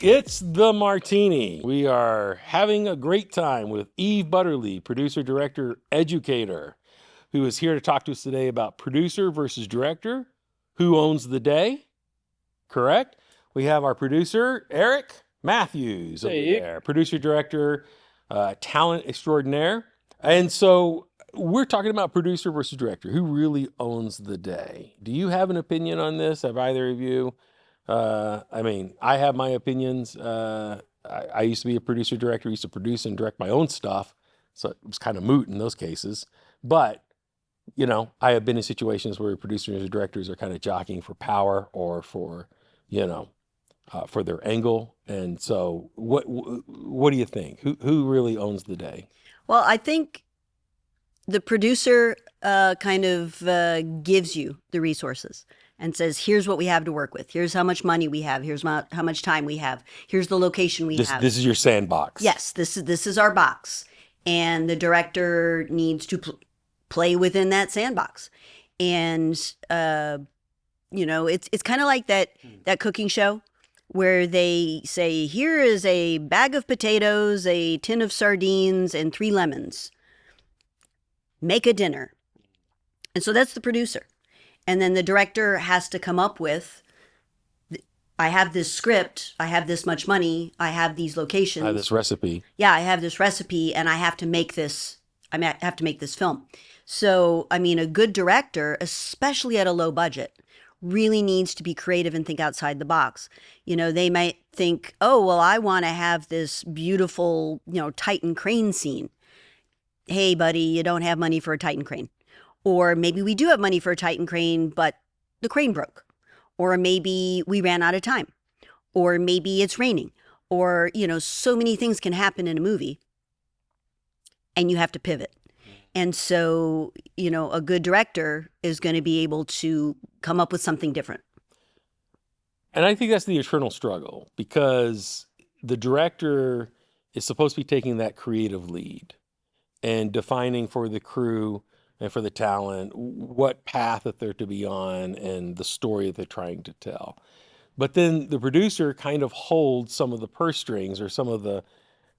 It's the Martini. We are having a great time with Eve Butterly, producer, director, educator, who is here to talk to us today about producer versus director. Who owns the day? Correct. We have our producer, Eric Matthews, over there, producer, director, talent extraordinaire. And so we're talking about producer versus director. Who really owns the day? Do you have an opinion on this? Have either of you? I mean, I have my opinions. I used to be a producer director, used to produce and direct my own stuff. So it was kind of moot in those cases. But, you know, I have been in situations where producers and directors are kind of jockeying for power or for, you know, for their angle. And so what do you think? Who really owns the day? Well, I think the producer kind of gives you the resources and says, here's what we have to work with. Here's how much money we have. Here's how much time we have. Here's the location we have. This is your sandbox. Yes, this is our box. And the director needs to play within that sandbox. And, you know, it's kind of like that cooking show where they say, here is a bag of potatoes, a tin of sardines, and 3 lemons. Make a dinner. And so that's the producer. And then the director has to come up with, I have this script, I have this much money, I have these locations. I have this recipe. Yeah, I have this recipe and I have to make this, I have to make this film. So, I mean, a good director, especially at a low budget, really needs to be creative and think outside the box. You know, they might think, oh, well, I want to have this beautiful, you know, Titan crane scene. Hey, buddy, you don't have money for a Titan crane. Or maybe we do have money for a Titan crane, but the crane broke. Or maybe we ran out of time. Or maybe it's raining. Or, you know, so many things can happen in a movie and you have to pivot. And so, you know, a good director is going to be able to come up with something different. And I think that's the eternal struggle because the director is supposed to be taking that creative lead and defining for the crew and for the talent what path that they're to be on and the story that they're trying to tell. But then the producer kind of holds some of the purse strings or some of the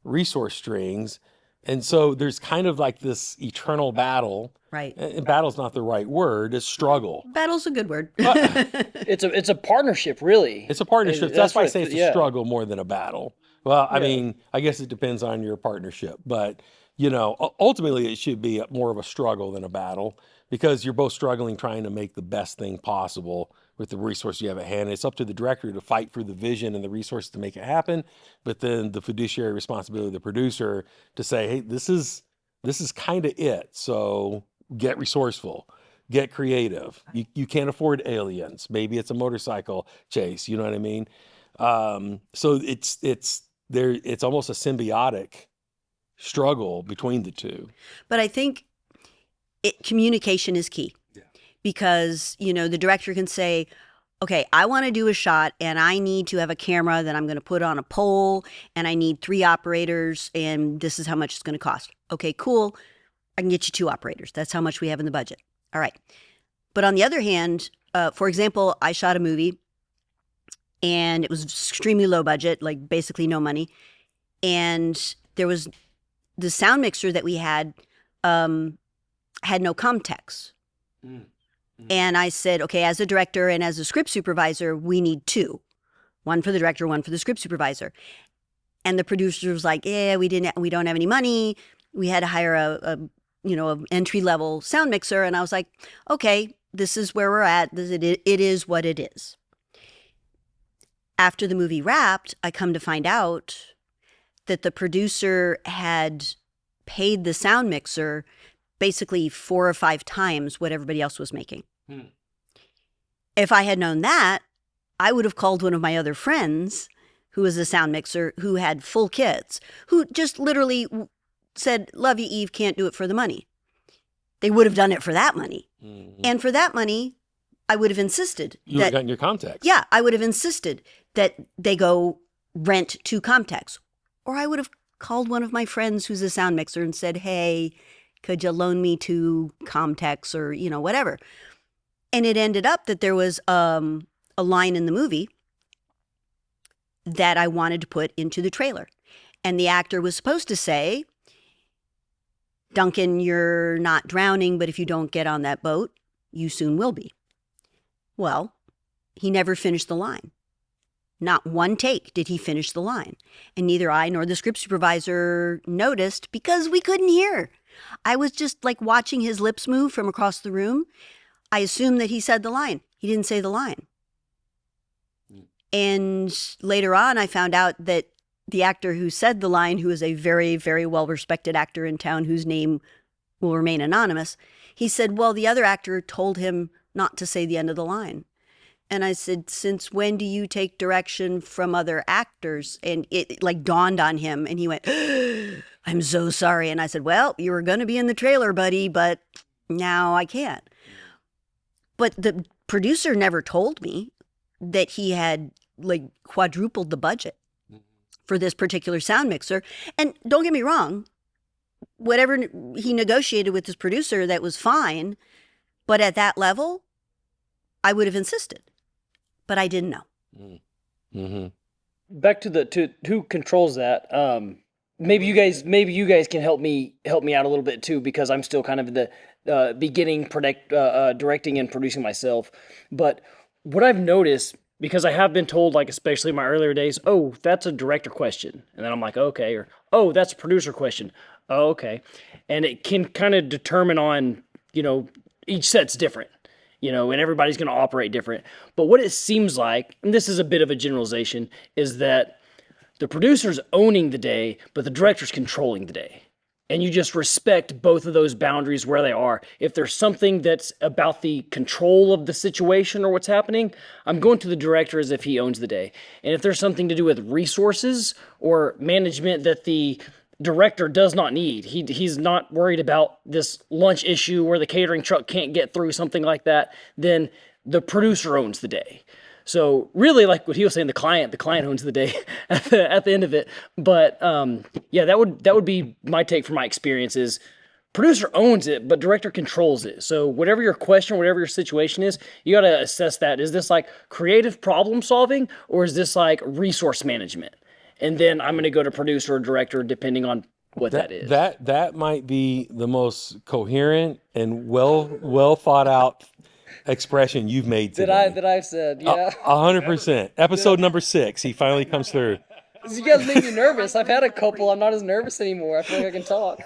resource strings. And so there's kind of like this eternal battle. Right. And battle's not the right word, it's struggle. Battle's a good word. It's a partnership, really. It's a partnership. That's why I say it's a struggle more than a battle. Well, I mean, I guess it depends on your partnership, but you know, ultimately it should be more of a struggle than a battle because you're both struggling trying to make the best thing possible with the resources you have at hand. It's up to the director to fight for the vision and the resources to make it happen, but then the fiduciary responsibility of the producer to say, hey, this is kind of it. So get resourceful, get creative. You can't afford aliens. Maybe it's a motorcycle chase. You know what I mean? So it's almost a symbiotic struggle between the two. But I think communication is key. Yeah. Because, you know, the director can say, okay, I want to do a shot and I need to have a camera that I'm going to put on a pole and I need 3 operators and this is how much it's going to cost. Okay, cool. I can get you 2 operators. That's how much we have in the budget. All right. But on the other hand, for example, I shot a movie and it was extremely low budget, like basically no money. And there was the sound mixer that we had no Comtex. And I said, okay, as a director and as a script supervisor, we need 2. One for the director, one for the script supervisor. And the producer was like, yeah, we don't have any money. We had to hire an entry-level sound mixer. And I was like, okay, this is where we're at. It is what it is. After the movie wrapped, I come to find out that the producer had paid the sound mixer basically 4 or 5 times what everybody else was making. If I had known that, I would have called one of my other friends who was a sound mixer who had full kits, who just literally said, love you, Eve, can't do it for the money. They would have done it for that money. Mm-hmm. And for that money, I would have insisted. You would have gotten your Comtex. Yeah, I would have insisted that they go rent 2 Comtex. Or I would have called one of my friends who's a sound mixer and said, hey, Could you loan me to Comtex or, whatever? And it ended up that there was a line in the movie that I wanted to put into the trailer. And the actor was supposed to say, Duncan, you're not drowning, but if you don't get on that boat, you soon will be. Well, he never finished the line. Not one take did he finish the line. And neither I nor the script supervisor noticed because we couldn't hear. I was just like watching his lips move from across the room. I assumed that he said the line. He didn't say the line. And later on, I found out that the actor who said the line, who is a very, very well-respected actor in town whose name will remain anonymous, he said, well, the other actor told him not to say the end of the line. And I said, since when do you take direction from other actors? And it like dawned on him and he went, I'm so sorry. And I said, well, you were going to be in the trailer, buddy, but now I can't. But the producer never told me that he had like quadrupled the budget for this particular sound mixer. And don't get me wrong, whatever he negotiated with his producer, that was fine. But at that level, I would have insisted. But I didn't know. Mm-hmm. Back to who controls that. Maybe you guys can help me out a little bit too, because I'm still kind of in the beginning directing and producing myself. But what I've noticed, because I have been told, like especially in my earlier days, oh, that's a director question, and then I'm like, okay, or oh, that's a producer question, oh, okay, and it can kind of determine on, each set's different. And everybody's going to operate different. But what it seems like, and this is a bit of a generalization, is that the producer's owning the day, but the director's controlling the day. And you just respect both of those boundaries where they are. If there's something that's about the control of the situation or what's happening, I'm going to the director as if he owns the day. And if there's something to do with resources or management that the director does not need. He's not worried about this lunch issue where the catering truck can't get through, something like that, then the producer owns the day. So really, like what he was saying, the client owns the day at the end of it. But that would be my take from my experience is producer owns it, but director controls it. So whatever your question, whatever your situation is, you got to assess that. Is this like creative problem solving, or is this like resource management? And then I'm going to go to producer or director, depending on what that is. That might be the most coherent and well thought out expression you've made today. That I've said, yeah. 100%. Episode number 6. He finally comes through. You guys make me nervous. I've had a couple. I'm not as nervous anymore. I feel like I can talk.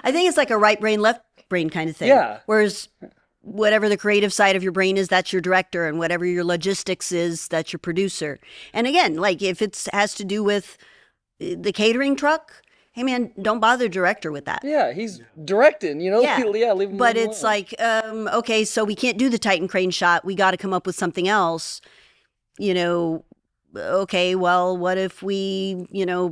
I think it's like a right brain, left brain kind of thing. Yeah. Whereas whatever the creative side of your brain is, that's your director, and whatever your logistics is, that's your producer. And again, like if it has to do with the catering truck, hey man, don't bother director with that. Yeah, he's directing, Yeah, leave him but alone. it's like, okay, so we can't do the Titan crane shot. We got to come up with something else. Okay, well, what if we,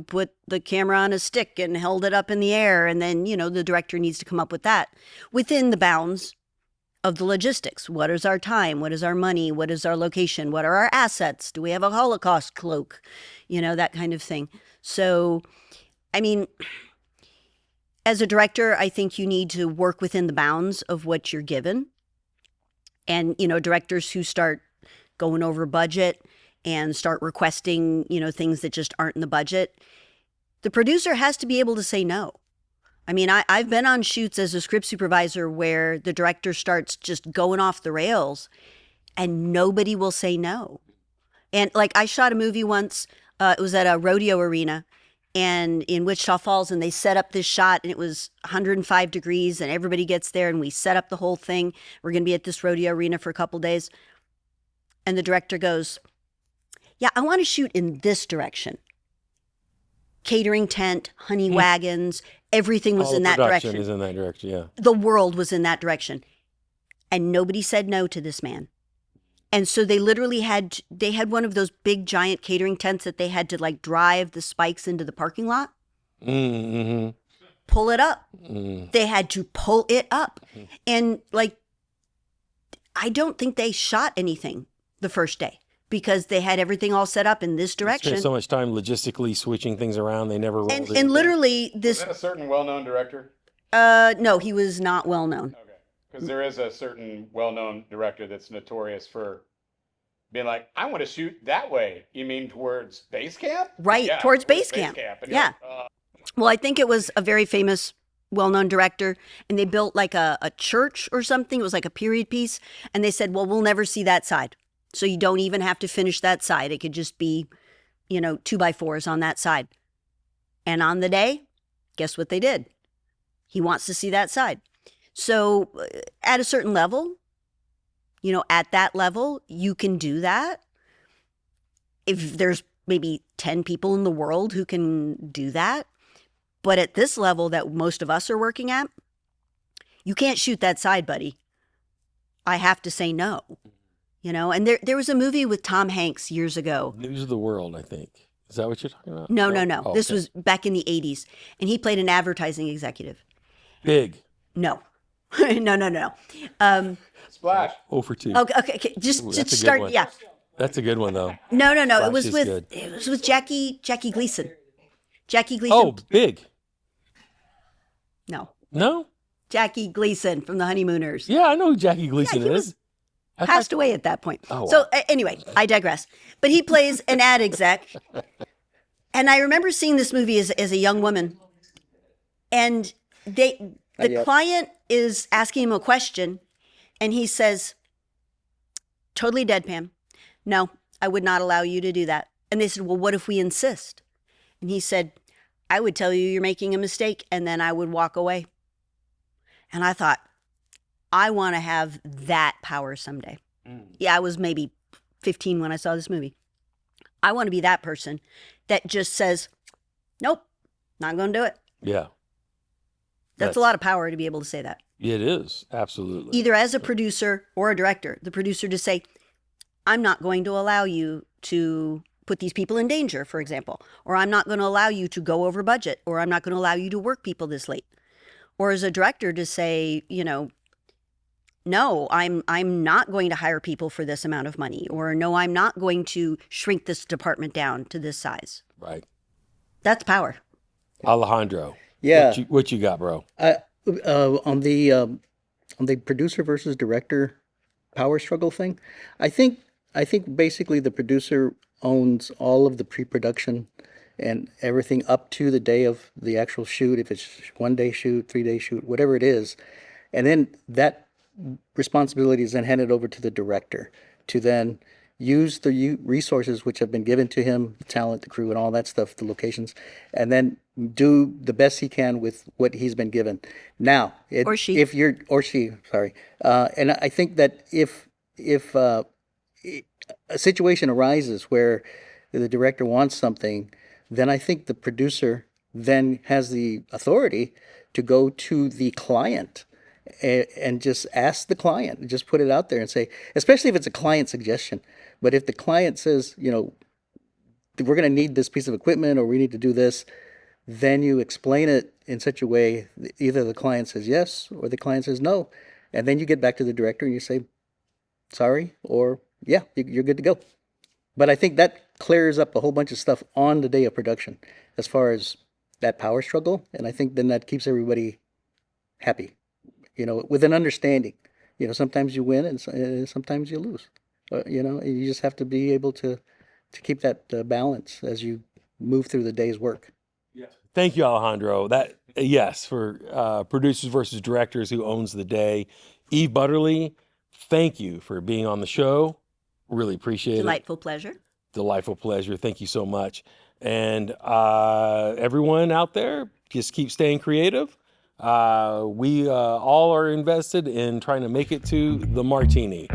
put the camera on a stick and held it up in the air, and then, the director needs to come up with that within the bounds of the logistics. What is our time? What is our money? What is our location? What are our assets? Do we have a Holocaust cloak? That kind of thing. So, I mean, as a director, I think you need to work within the bounds of what you're given. And, directors who start going over budget and start requesting, things that just aren't in the budget, the producer has to be able to say no. I mean, I've been on shoots as a script supervisor where the director starts just going off the rails and nobody will say no. And like I shot a movie once, it was at a rodeo arena and in Wichita Falls, and they set up this shot and it was 105 degrees and everybody gets there and we set up the whole thing. We're going to be at this rodeo arena for a couple days. And the director goes, yeah, I want to shoot in this direction. Catering tent, honey wagons, everything was in that direction. Is in that direction, yeah. The world was in that direction. And nobody said no to this man. And so they literally had one of those big giant catering tents that they had to like drive the spikes into the parking lot. Mm-hmm. Pull it up. Mm. They had to pull it up. And like, I don't think they shot anything the first day, because they had everything all set up in this direction. Spent so much time logistically switching things around, they never rolled it. And literally this... Was that a certain well-known director? No, he was not well known. Okay. Because there is a certain well-known director that's notorious for being like, I want to shoot that way. You mean towards base camp? Right, Yeah, towards base camp. And Yeah. Well, I think it was a very famous, well-known director, and they built like a church or something. It was like a period piece, and they said, well, we'll never see that side. So you don't even have to finish that side. It could just be, 2x4s on that side. And on the day, guess what they did? He wants to see that side. So at a certain level, at that level, you can do that. If there's maybe 10 people in the world who can do that. But at this level that most of us are working at, you can't shoot that side, buddy. I have to say no. And there was a movie with Tom Hanks years ago. News of the World, I think. Is that what you're talking about? No. Oh, This okay. was back in the 80s. And he played an advertising executive. Big. No. No. Splash. 0 for 2. Okay. Just Ooh, to that's a good start. one. Yeah. That's a good one, though. No. Flash It was is with good. Jackie Gleason. Jackie Gleason. Oh, Big. No. No? Jackie Gleason from the Honeymooners. Yeah, I know who Jackie Gleason he is. was I passed thought- away at that point. Oh, So wow. anyway, I digress. But he plays an ad exec. And I remember seeing this movie as a young woman. And the yet. client is asking him a question. And he says, totally deadpan, no, I would not allow you to do that. And they said, well, what if we insist? And he said, I would tell you you're making a mistake, and then I would walk away. And I thought, I want to have that power someday. Yeah, I was maybe 15 when I saw this movie. I want to be that person that just says, nope, not going to do it. Yeah. That's a lot of power to be able to say that. It is. Absolutely. Either as a producer or a director. The producer to say, I'm not going to allow you to put these people in danger, for example. Or I'm not going to allow you to go over budget. Or I'm not going to allow you to work people this late. Or as a director to say, no, I'm not going to hire people for this amount of money. Or no, I'm not going to shrink this department down to this size. Right. That's power. Alejandro. Yeah. What you got, bro? On the producer versus director power struggle thing, I think basically the producer owns all of the pre-production and everything up to the day of the actual shoot. If it's 1 day shoot, 3 day shoot, whatever it is, and then that responsibility is then handed over to the director to then use the resources which have been given to him, the talent, the crew, and all that stuff, the locations, and then do the best he can with what he's been given. Now, Or she. if you're or she, sorry, and I think that if a situation arises where the director wants something, then I think the producer then has the authority to go to the client and just ask the client, just put it out there and say, especially if it's a client suggestion. But if the client says, we're going to need this piece of equipment or we need to do this, then you explain it in such a way that either the client says yes or the client says no. And then you get back to the director and you say, sorry, or yeah, you're good to go. But I think that clears up a whole bunch of stuff on the day of production as far as that power struggle. And I think then that keeps everybody happy, with an understanding. Sometimes you win and sometimes you lose. You just have to be able to keep that balance as you move through the day's work. Thank you, Alejandro. That yes, for producers versus directors, who owns the day. Eve Butterly, thank you for being on the show. Really appreciate it. Delightful pleasure. Delightful pleasure. Thank you so much. And everyone out there, just keep staying creative. We all are invested in trying to make it to the Martini.